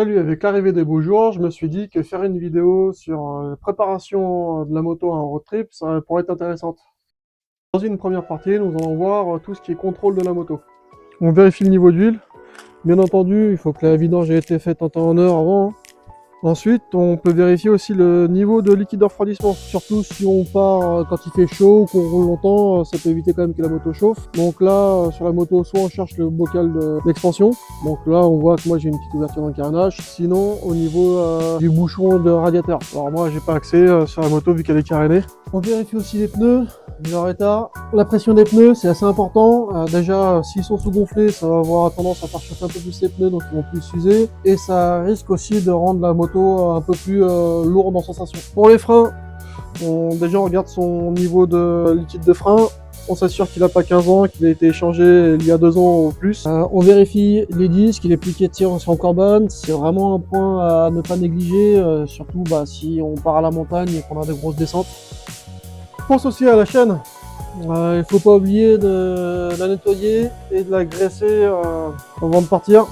Salut, avec l'arrivée des beaux jours, je me suis dit que faire une vidéo sur la préparation de la moto à un road trip, ça pourrait être intéressante. Dans une première partie, nous allons voir tout ce qui est contrôle de la moto. On vérifie le niveau d'huile. Bien entendu, il faut que la vidange ait été faite en temps et en heure avant, hein. Ensuite, on peut vérifier aussi le niveau de liquide de refroidissement. Surtout si on part quand il fait chaud ou qu'on roule longtemps, ça peut éviter quand même que la moto chauffe. Donc là, sur la moto, soit on cherche le bocal d'expansion. Donc là, on voit que moi j'ai une petite ouverture dans le carénage. Sinon, au niveau du bouchon de radiateur. Alors moi, j'ai pas accès sur la moto vu qu'elle est carénée. On vérifie aussi les pneus, leur état. La pression des pneus, c'est assez important. Déjà, s'ils sont sous-gonflés, ça va avoir tendance à faire chauffer un peu plus les pneus, donc ils vont plus s'user. Et ça risque aussi de rendre la moto un peu plus lourde en sensation. Pour les freins, déjà on regarde son niveau de liquide de frein. On s'assure qu'il n'a pas 15 ans, qu'il a été échangé il y a 2 ans ou plus. On vérifie les disques, les pliquets de tir sont encore bonnes. C'est vraiment un point à ne pas négliger, surtout si on part à la montagne et qu'on a de grosses descentes. Je pense aussi à la chaîne. Il ne faut pas oublier de la nettoyer et de la graisser avant de partir.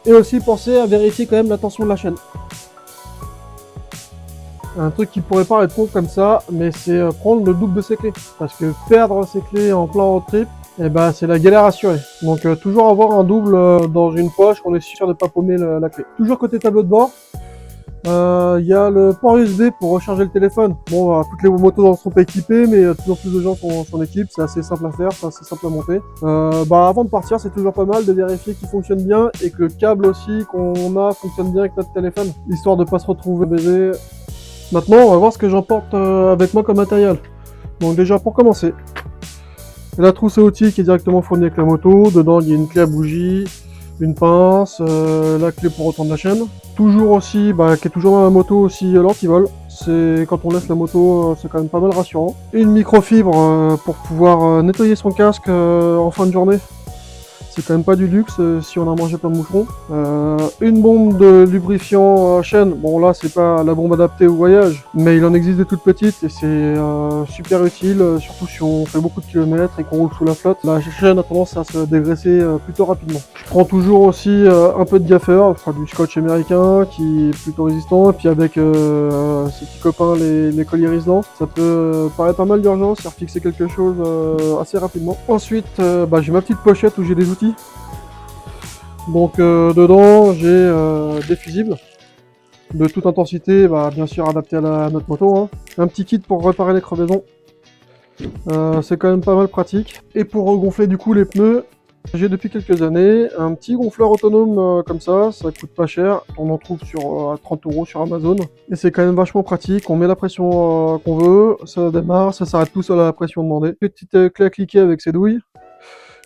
Et aussi penser à vérifier quand même la tension de la chaîne. Un truc qui pourrait paraître con comme ça, mais c'est prendre le double de ses clés. Parce que perdre ses clés en plein road trip, c'est la galère assurée. Donc toujours avoir un double dans une poche, qu'on est sûr de ne pas paumer la clé. Toujours côté tableau de bord, il y a le port USB pour recharger le téléphone. Bon, toutes les motos en sont équipées, mais toujours plus de gens s'en équipent. C'est assez simple à faire, c'est assez simple à monter. Avant de partir, c'est toujours pas mal de vérifier qu'il fonctionne bien et que le câble aussi qu'on a fonctionne bien avec notre téléphone, histoire de pas se retrouver baisé. Maintenant, on va voir ce que j'emporte avec moi comme matériel. Donc déjà, pour commencer, la trousse à outils qui est directement fournie avec la moto. Dedans, il y a une clé à bougie, une pince, la clé pour retendre la chaîne. Toujours aussi, qui est toujours dans la moto aussi, l'antivol. C'est quand on laisse la moto, c'est quand même pas mal rassurant. Et une microfibre pour pouvoir nettoyer son casque en fin de journée. C'est quand même pas du luxe si on a mangé plein de moucherons. Une bombe de lubrifiant à chaîne. Bon là c'est pas la bombe adaptée au voyage, mais il en existe de toutes petites et c'est super utile, surtout si on fait beaucoup de kilomètres et qu'on roule sous la flotte. La chaîne a tendance à se dégraisser plutôt rapidement. Je prends toujours aussi un peu de gaffeur, enfin du scotch américain qui est plutôt résistant, et puis avec ses petits copains les colliers isolants, ça peut paraître pas mal d'urgence et refixer quelque chose assez rapidement. Ensuite j'ai ma petite pochette où j'ai des outils. Donc dedans j'ai des fusibles de toute intensité, bien sûr adaptés à notre moto, hein. Un petit kit pour réparer les crevaisons, c'est quand même pas mal pratique. Et pour regonfler du coup les pneus, j'ai depuis quelques années un petit gonfleur autonome comme ça coûte pas cher, on en trouve sur 30 € sur Amazon. Et c'est quand même vachement pratique, on met la pression qu'on veut, ça démarre, ça s'arrête tout seul à la pression demandée. Petite clé à cliquer avec ses douilles.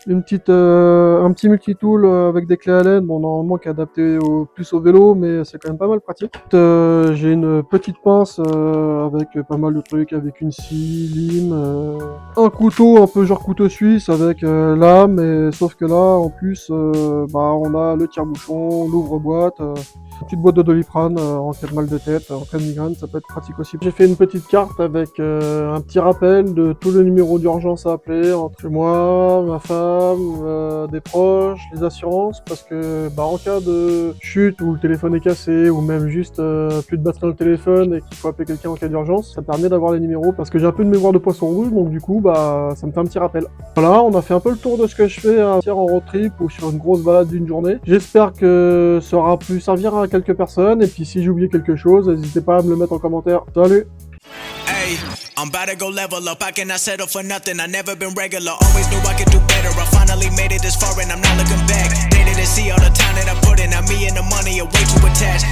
Un petit multitool avec des clés Allen, bon normalement qui est adapté plus au vélo, mais c'est quand même pas mal pratique. J'ai une petite pince avec pas mal de trucs, avec une scie, lime, un couteau un peu genre couteau suisse avec lame, et sauf que là en plus on a le tire-bouchon, l'ouvre-boîte, une petite boîte de Doliprane en cas de mal de tête, en cas de migraine, ça peut être pratique aussi. J'ai fait une petite carte avec un petit rappel de tous les numéros d'urgence à appeler entre moi, ma femme, des proches, les assurances, parce que en cas de chute où le téléphone est cassé, ou même juste plus de batterie dans le téléphone et qu'il faut appeler quelqu'un en cas d'urgence, ça permet d'avoir les numéros, parce que j'ai un peu de mémoire de poisson rouge, donc du coup ça me fait un petit rappel. Voilà, on a fait un peu le tour de ce que je fais en road trip ou sur une grosse balade d'une journée. J'espère que ça aura pu servir à quelques personnes, et puis si j'ai oublié quelque chose, n'hésitez pas à me le mettre en commentaire. Salut! Hey, I'm about to go level up, I cannot settle for nothing, I never been regular, always knew I could do better, I finally made it this far and I'm not looking back, they didn't see all the time that I put in, now me and the money are way too attached.